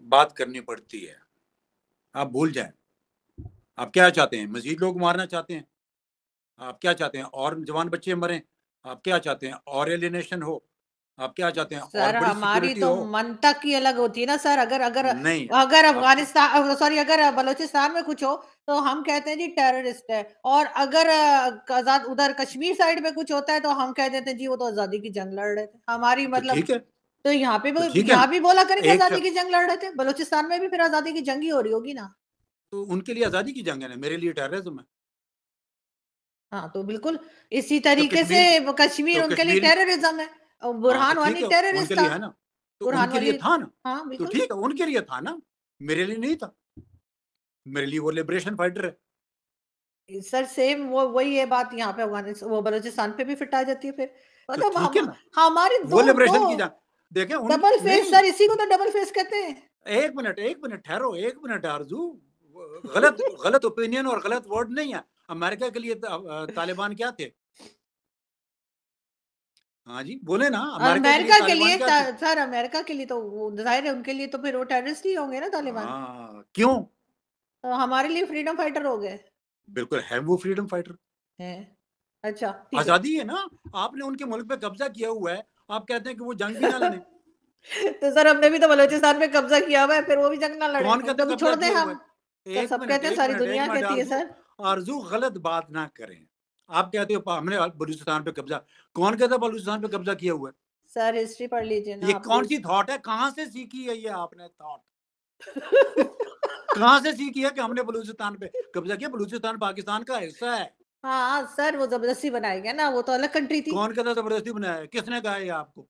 बात करनी पड़ती है। आप भूल जाएं, आप क्या चाहते हैं? मजीद लोग मारना चाहते हैं? आप क्या चाहते हैं? और जवान बच्चे मरें? आप क्या चाहते हैं? और एलिनेशन हो? आप क्या चाहते हैं? और सर बड़ी हमारी सिक्योरिटी तो हो? मंतक ही अलग होती है ना सर। अगर अगर नहीं, अगर आपको अफगानिस्तान, सॉरी, अगर बलूचिस्तान में कुछ हो तो हम कहते हैं जी टेररिस्ट है। और अगर आजाद उधर कश्मीर साइड में कुछ होता है तो हम कह देते हैं जी वो तो आजादी की जंग लड़ रहे थे। हमारी तो मतलब ठीक है, तो यहाँ पे तो भी ठीक है यहाँ ना। भी बोला करेंगे एक आजादी शख्स, की जंग लड़ रहे थे, बलूचिस्तान में भी फिर आजादी की जंग ही हो रही होगी ना। तो उनके लिए आजादी की जंग है ना, मेरे लिए टेररिज्म है। हाँ तो बिल्कुल इसी तो तरीके से कश्मीर की, वो कश्मीर तो उनके लिए कश्मीरी, टेररिज्म है। और हाँ तो बुरहान ठीक वानी है, टेररिस्ट उनके था। लिए है ना। तो बुरहान उनके लिए वानी, था ना। हाँ तो बिल्कुल। ठीक है, उनके लिए था ना, मेरे लिए नहीं था। मेरे लिए वो लिबरेशन फाइटर है। सर सेम वो वही है बात यहाँ पे अफगानिस्तान वो बलूचिस्तान पे भी फिट आ जाती है फिर। तो मतलब ठीक हम है ना, हमारी वो दो दो लिबरेशन की जंग। देखें उन डबल फेस नहीं, सर, इसी को तो डबल फेस कहते हैं। एक मिनट ठहरो, एक मिनट आरजू। गलत गलत ओपिनियन और गलत वर्ड नहीं है। अमेरिका के लिए तालिबान क्या थे? हाँ जी, बोले ना, अमेरिका के लिए अमेरिका के तालिबान लिए क्या थे? सर अमेरिका के लिए तो वो जाहिर है, उनके लिए तो फिर वो टेररिस्ट ही होंगे ना तालिबान। हाँ, क्यों? तो हमारे लिए फ्रीडम फाइटर हो गए बिल्कुल है वो फ्रीडम फाइटर। हैं। अच्छा ठीक है। आजादी है ना। आपने उनके मुल्क पे कब्जा किया हुआ है, आप कहते हैं कि वो जंग भी ना लड़े। तो सर हमने भी तो बलूचिस्तान पे कब्जा किया हुआ है, फिर वो भी जंग ना लड़े, कौन कहता उनको है भी कब्जा छोड़ दें किया हुआ हम। है? सर सब कहते हैं, सारी एक दुनिया मिनट कहती है आरजू, सर। आरजू गलत बात ना करें। आप कहते हो हमने बलूचिस्तान पे कब्जा, कौन कहता है बलूचिस्तान पे कब्जा किया हुआ है? सर हिस्ट्री पढ़ लीजिए ना ये आप कौन प्लीज। सी थॉट है? कहाँ से सीखी है ये आपने थॉट? कहाँ से सीखी है कि हमने बलूचिस्तान पे कब्जा किया? बलूचिस्तान पाकिस्तान का हिस्सा है। हाँ सर वो जबरदस्ती बनाया गया ना, वो तो अलग कंट्री थी। कौन कहता जबरदस्ती बनाया है? किसने कहा है ये आपको?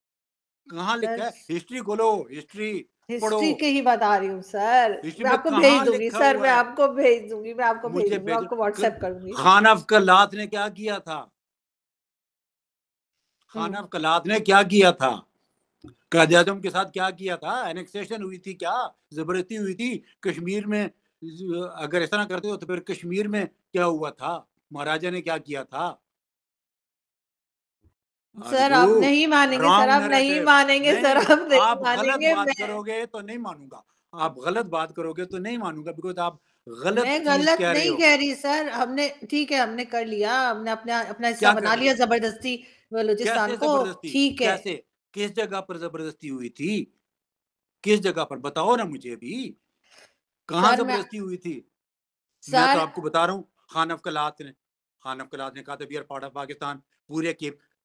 कहाँ सर लिखा है? हिस्ट्री खोलो, हिस्ट्री पढ़ो। हिस्ट्री के ही बता रही हूँ सर। हिस्ट्री मैं में आपको भेज कहाँ दूंगी लिखा सर, हुआ मैं है? आपको भेज दूंगी, मैं आपको भेज मुझे दूंगी, मैं भेजो। आपको व्हाट्सएप कर दूंगी। खान अफ कलात ने क्या किया था? खान हम्म। अफ कलात ने क्या किया था? कायद आजम के साथ क्या किया था? एनेक्सेशन हुई थी क्या? जबरदस्ती हुई थी? कश्मीर में अगर ऐसा ना करते हो तो फिर कश्मीर में क्या हुआ था? महाराजा ने क्या किया था? सर अर्जू, आप नहीं मानेंगे सर, रॉन्ग आप नहीं नैरेटिव। मानेंगे सर, नहीं, आप नहीं आप गलत मानेंगे। बात मैं करोगे तो नहीं मानूंगा। आप गलत बात करोगे तो नहीं मानूंगा, बिकॉज आप गलत मैं चीज गलत कह रहे नहीं हो। कह रही सर। हमने ठीक है, हमने कर लिया, हमने अपना अपना हिस्सा क्या कर बना लिया लिया? जबरदस्ती बलूचिस्तान कैसे को। जबरदस्ती? ठीक है कैसे? किस जगह पर जबरदस्ती हुई थी? किस जगह पर बताओ ना मुझे भी। कहाँ सर। मैं जबरदस्ती हुई थी? मैं तो सर आपको बता रहा हूँ, खान अफ कलात ने कहा था we are part of Pakistan.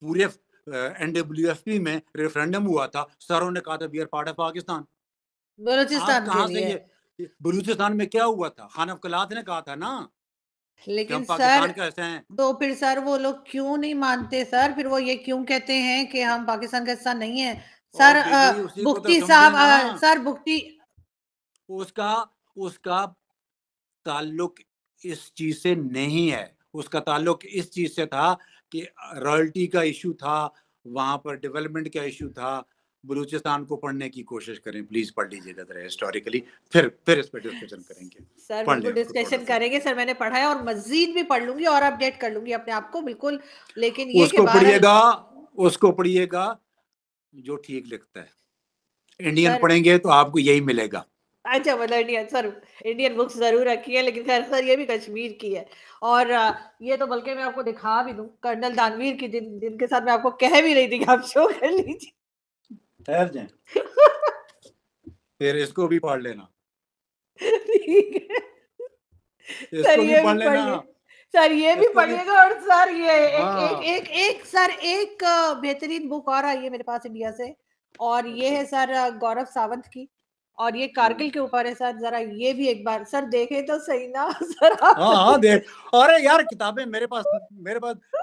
पूरे एनडब्ल्यूएफपी में रेफरेंडम हुआ था, सरों ने कहा था we are part of Pakistan. आप बलूचिस्तान के कहाँ से लिए। ये बलूचिस्तान में क्या हुआ था? खान अफ कलात ने कहा था ना कि हम लेकिन सर पाकिस्तान का हिस्सा हैं। तो फिर सर वो लोग क्यों नहीं मानते सर? फिर वो ये क्यों कहते हैं कि हम पाकिस्तान का हिस्सा नहीं है? और सर बेबी उसी को तो बुख्ती समझे साहब, ना। सर बुख्ती। उसका उसका ताल्लुक इस चीज से नहीं है। उसका ताल्लुक इस चीज से था कि रॉयल्टी का इशू था, वहां पर डेवलपमेंट का इशू था। बलूचिस्तान को पढ़ने की कोशिश करें, प्लीज पढ़ लीजिएगा जरा हिस्टोरिकली, फिर इस पर डिस्कशन करेंगे। सर पढ़ लें बिल्कुल उसको थोड़ा डिस्कशन सा। करेंगे सर, मैंने पढ़ा है और मजीद भी पढ़ लूंगी और अपडेट कर लूंगी अपने आप को बिल्कुल। लेकिन ये कि उसको बहरहाल पढ़िएगा, उसको पढ़िएगा जो ठीक लगता है। इंडियन सर पढ़ेंगे तो आपको यही मिलेगा। अच्छा, मतलब इंडियन सर, इंडियन बुक्स ज़रूर रखी है, लेकिन खैर सर ये भी कश्मीर की है। और ये तो बल्कि मैं आपको दिखा भी दूँ, कर्नल दानवीर की, जिनके साथ मैं आपको कह भी रही थी कि आप शो कर लीजिए। ठहर जाएँ, फिर इसको भी पढ़ लेना, ठीक है। सर इसको भी ये भी पढ़ पढ़ लेना, लिए। सर ये भी इसको भी पढ़िएगा, और सर ये एक एक हाँ, एक एक सर एक बेहतरीन बुक और आई है मेरे पास इंडिया से, और ये अच्छा। है सर गौरव सावंत की, और ये हुँ। कारगिल के ऊपर है सर। ज़रा ये भी एक बार सर देखें तो सही ना। सर आप हाँ, तो हाँ, देखें। देख अरे यार किताबें मेरे पास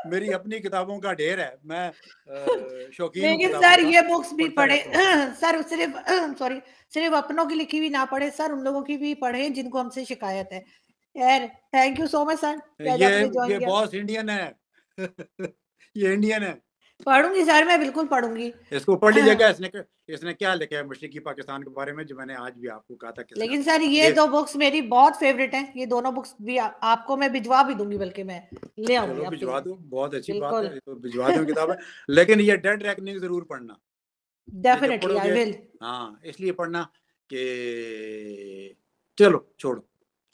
मेरी अपनी किताबों का ढेर है। मैं शौकीन हूँ लेकिन किताबों सर का, ये बुक्स भी पढ़ता पढ़े। रहता हूँ। सर सिर्फ सॉरी, सिर्फ अपनों की लिखी हुई ना पढ़े सर, उन लोगों की भी पढ़े जिनको हमसे शिकायत है। खैर, thank you so much sir कि आज ये आपने ज्वाइन ये किया। बॉस इंडियन है। ये इंडियन है। पढ़ूंगी सर, मैं बिल्कुल पढ़ूंगी। इसको पढ़ लीजिएगा। इसने क्या लिखा है मशरिकी पाकिस्तान के बारे में, जो मैंने आज भी आपको कहा था किसका। लेकिन सर ये ये दो बुक्स मेरी बहुत फेवरेट हैं, ये दोनों बुक्स भी आपको मैं भिजवा भी दूंगी, बल्कि मैं ले आऊंगी चलो आपके भिजवा लिए। दो, बहुत अच्छी बात बिल्कुल। है, ये तो भिजवा दो किताबें। लेकिन ये डेड रेकनिंग जरूर पढ़ना। ये जब डेफिनेटली आई पढ़ोगे, विल। हाँ, इसलिए पढ़ना कि चलो छोड़ो,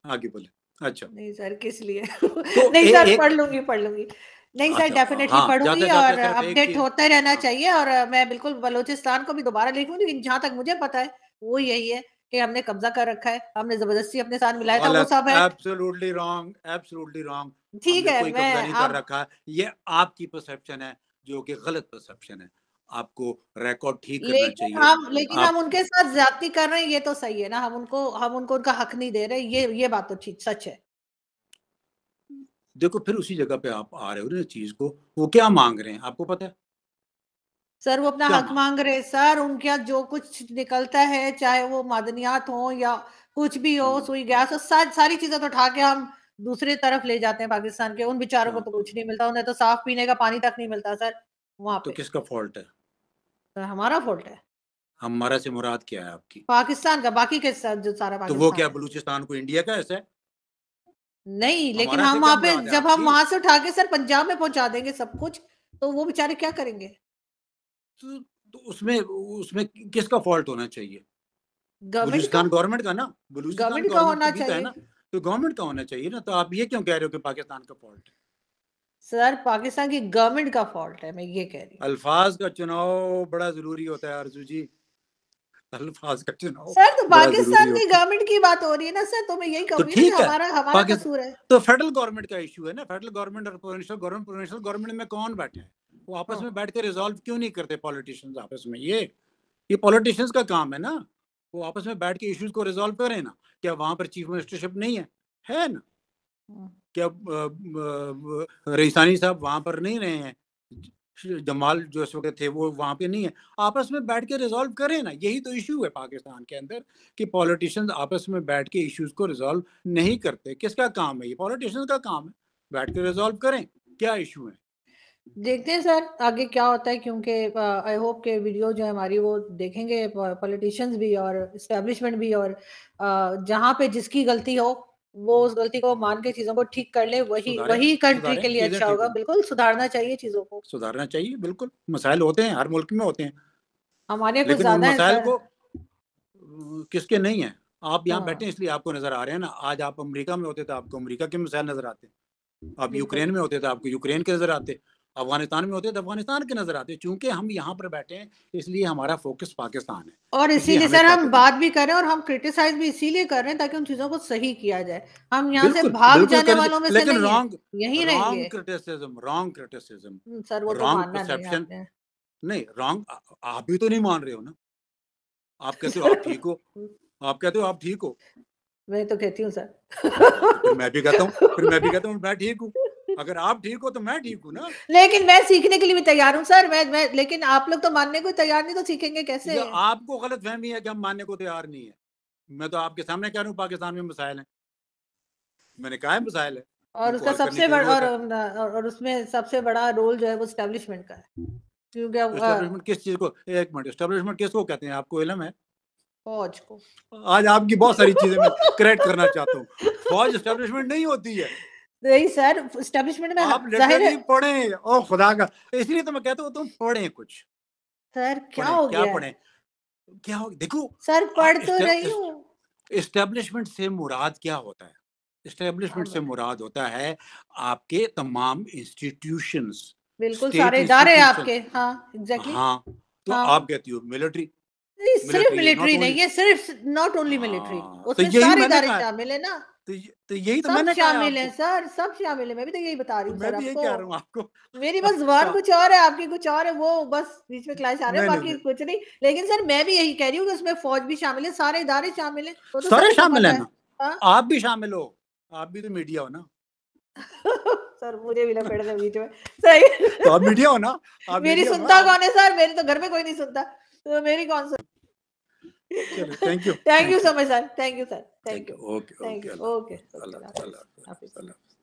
आगे बोले। अच्छा, नहीं सर, किस लिए? तो नहीं सर, एक, पढ़ लूंगी, पढ़ लूंगी। नहीं सर, अच्छा, डेफिनेटली हाँ, पढ़ूंगी, जाते जाते और सिर्फ एक अपडेट चीज, होता रहना हाँ, चाहिए। और मैं बिल्कुल बलूचिस्तान को भी दोबारा लिखूंगी, लेकिन जहां तक मुझे पता है वो यही है कि हमने कब्जा कर रखा है, हमने जबरदस्ती अपने साथ मिलाया था, वो गलत, सब है। Absolutely wrong, absolutely wrong. ठीक हमने है, कोई मैं कब्जा नहीं कर अब रखा। ये आपकी परसेप्शन है, जो कि गलत परसेप्शन है। आपको रिकॉर्ड ठीक करना चाहिए। लेकिन हम आप उनके साथ ज्यादती कर रहे हैं, ये तो सही है ना। हम उनको उनका हक नहीं दे रहे, ये बात तो ठीक सच है। देखो, फिर उसी जगह पे आप आ रहे हो ना चीज को। वो क्या मांग रहे हैं आपको पता है? सर वो अपना क्या हक मांग मांग रहे हैं सर, उनके यहाँ जो कुछ निकलता है, चाहे वो मादनियात हो या कुछ भी हो, हम्म, सुई गैस हो, सारी चीजें तो उठा के हम दूसरी तरफ ले जाते हैं पाकिस्तान के। उन बेचारों को हाँ, तो कुछ नहीं मिलता, उन्हें तो साफ पीने का पानी तक नहीं मिलता सर वहां तो पे। किसका फॉल्ट है? तो हमारा फॉल्ट है, हमारा से मुराद क्या है आपकी? पाकिस्तान का, बाकी के साथ जो सारा तो वो क्या पाकिस्तान है। बलूचिस्तान को इंडिया का हिस्सा है? नहीं, लेकिन हमारा से हम क्या वहां पे, मुराद है जब हम आपकी? वहां से उठा के सर पंजाब में पहुंचा देंगे सब कुछ, तो वो बेचारे क्या करेंगे? तो उसमें उसमें किसका फॉल्ट होना चाहिए? गवर्नमेंट का। बलूचिस्तान गवर्नमेंट का ना, बलूचिस्तान गवर्नमेंट का गवर्नमेंट होना भी तो है चाहिए। ना। तो गवर्नमेंट का होना चाहिए ना। तो आप ये क्यों कह रहे हो कि पाकिस्तान का फॉल्ट है? सर पाकिस्तान की गवर्नमेंट का फॉल्ट है, मैं ये कह रही हूँ। अल्फाज का चुनाव बड़ा जरूरी होता है आरजू जी। अल्फाज का चुनाव सर तो बड़ा जरूरी पाकिस्तान की होता है। गवर्नमेंट की बात हो रही है ना सर, तो मैं यही तो कहूंगी ना कि ठीक है, हमारा हमारा पाकिस्तान कसूर है। तो फेडरल गवर्नमेंट का इशू है ना। फेडरल गवर्नमेंट और प्रोविंशियल गवर्नमेंट में कौन बैठे हैं? वो आपस हाँ। में बैठ के रिजॉल्व क्यों नहीं करते पॉलिटिशियंस आपस में? ये पॉलिटिशियंस का काम है ना। वो आपस में बैठ के इश्यूज को रिजॉल्व करें ना। क्या वहां पर चीफ मिनिस्टरशिप नहीं है ना? हम्म। क्या रईसानी साहब वहां पर नहीं रहे हैं? जमाल जो इस वक्त थे वो वहां पे नहीं है। आपस में बैठ के रिजॉल्व करें ना। यही तो इशू है पाकिस्तान के अंदर, कि पॉलिटिशियंस आपस में बैठ के इश्यूज को रिजॉल्व नहीं करते। किसका काम है? ये पॉलिटिशियंस का काम है। बैठ के रिजॉल्व करें, क्या इशू है? देखते हैं सर आगे क्या होता है, क्योंकि आई होप के वीडियो जो है हमारी वो देखेंगे पॉलिटिशियंस भी और एस्टेब्लिशमेंट भी, और जहां पे जिसकी गलती हो वो उस गलती को मान के चीजों को ठीक कर ले, वही सुधारें, वही कंट्री के सुधारें, लिए चीजें अच्छा ठीक होगा। हों। बिल्कुल सुधारना चाहिए चीजों को। सुधारना चाहिए, बिल्कुल। मसाइल होते हैं, हर मुल्क में होते हैं। हमारे यहाँ कुछ लेकिन उन ज्यादा है मसाइल सर। को किसके नहीं है? आप यहाँ बैठे हाँ। हैं इसलिए आपको नजर आ रहे हैं ना। आज आप अमेरिका में होते तो आपको अमेरिका के मसाइल नजर आते। आप बिल्कुल। यूक्रेन में होते तो आपको यूक्रेन के नजर आते। अफगानिस्तान में होते तो अफगानिस्तान के नजर आते। चूंकि हम यहाँ पर बैठे हैं, इसलिए हमारा फोकस पाकिस्तान है। और इसलिए इसीलिए हमें सर हम पाकिस्तान, बात भी कर रहे हैं, और हम क्रिटिसाइज भी इसीलिए कर रहे हैं ताकि उन चीजों को सही किया जाए। हम यहाँ से बिल्कुल भाग बिल्कुल जाने करेंगे। वालों में से लेकिन नहीं है, रॉन्ग, यहीं रहेंगे। रॉन्ग क्रिटिसिज्म, सर वो तो रॉन्ग मानना नहीं परसेप्शन। आपने। नहीं, रॉन्ग। आप भी तो नहीं मान रहे हो ना। आप कहते हो आप ठीक हो। आप कहते हो आप ठीक हो। मैं तो कहती हूँ सर। तो फिर मैं भी कहता हूँ, मैं ठीक हूँ। अगर आप ठीक हो तो मैं ठीक हूँ ना। लेकिन मैं सीखने के लिए भी तैयार हूँ सर। मैं लेकिन आप लोग तो मानने को तैयार नहीं, तो सीखेंगे कैसे? ये आपको गलत फहमी है कि हम मानने को तैयार नहीं है। मैं तो आपके सामने कह रहा हूँ पाकिस्तान में मसाइल हैं। मैंने कहा है मसाइल है। और हमको उसका हल करने सबसे की बड़ा जरूरत है। और उसमें सबसे बड़ा रोल जो है वो एस्टेब्लिशमेंट का है, क्योंकि अब एस्टेब्लिशमेंट किस चीज को, एक मिनट, एस्टेब्लिशमेंट किसको कहते हैं? आपको इलम है? फौज को। आज आपकी बहुत सारी चीजें मैं करेक्ट करना चाहता हूँ। फौज एस्टेब्लिशमेंट नहीं होती है। नहीं सर, एस्टेब्लिशमेंट में आप जाहिर है। लिटरली पढ़ें, ओ खुदा का। इसलिए तो मैं कहता हूँ तुम पढ़ें कुछ। सर क्या पढ़ें, हो क्या गया है? पढ़ें? क्या हो, देखो। सर आ, पढ़ तो इस्टे- रही इस- हूँ। एस्टेब्लिशमेंट से मुराद क्या होता है? हाँ, एस्टेब्लिशमेंट से बताइए। मुराद होता है आपके तमाम इंस्टीट्यूशंस, बिल्कुल स्टेट सारे इदारे इंस्टीट्यूशंस। आपके, हाँ, एग्ज़ैक्टली। हाँ, तो आप हाँ, कहती हो मिलिट्री, नहीं सिर्फ़ military is not military only. नहीं है, सिर्फ़ नॉट ओनली मिलिट्री, हाँ, तो उसमें यही सारे मैंने इदारे कहा है। शामिल है ना। तो यही तो सब मैंने कहा है शामिल हैं आपको। सर, सब शामिल है, मैं भी तो यही बता रही तो हूँ मैं सर भी यही आपको। कह रहा हूँ आपको। मेरी बस ज़ुबान कुछ और है, आपकी कुछ और है, वो बस बीच में क्लैश आ रहा है, नहीं, नहीं, बाकी नहीं, कुछ नहीं। लेकिन सर मैं भी यही कह रही हूँ कि उसमें फ़ौज भी शामिल है, सारे इदारे शामिल हैं, वो तो सारे सभी को शामिल पता है है। ना। हाँ। आप भी शामिल हो, आप भी तो मीडिया हो ना। सर मुझे भी ना पेड़ दे बीच में, सही। तो आप मीडिया हो ना, आप मेरी मीडिया हो ना सुनता आप। कौन है सर? मेरे तो घर में कोई नहीं सुनता, तो मेरी कौन सुन। चलो, thank you, thank you thank you, so much sir, thank you sir, thank thank you. You, okay, thank okay, you, Allah okay, हाफ़िज़, ओके, अल्लाह हाफ़िज़, हाफ़िज़, हाफ़िज़। अल्लाह हाफ़िज़।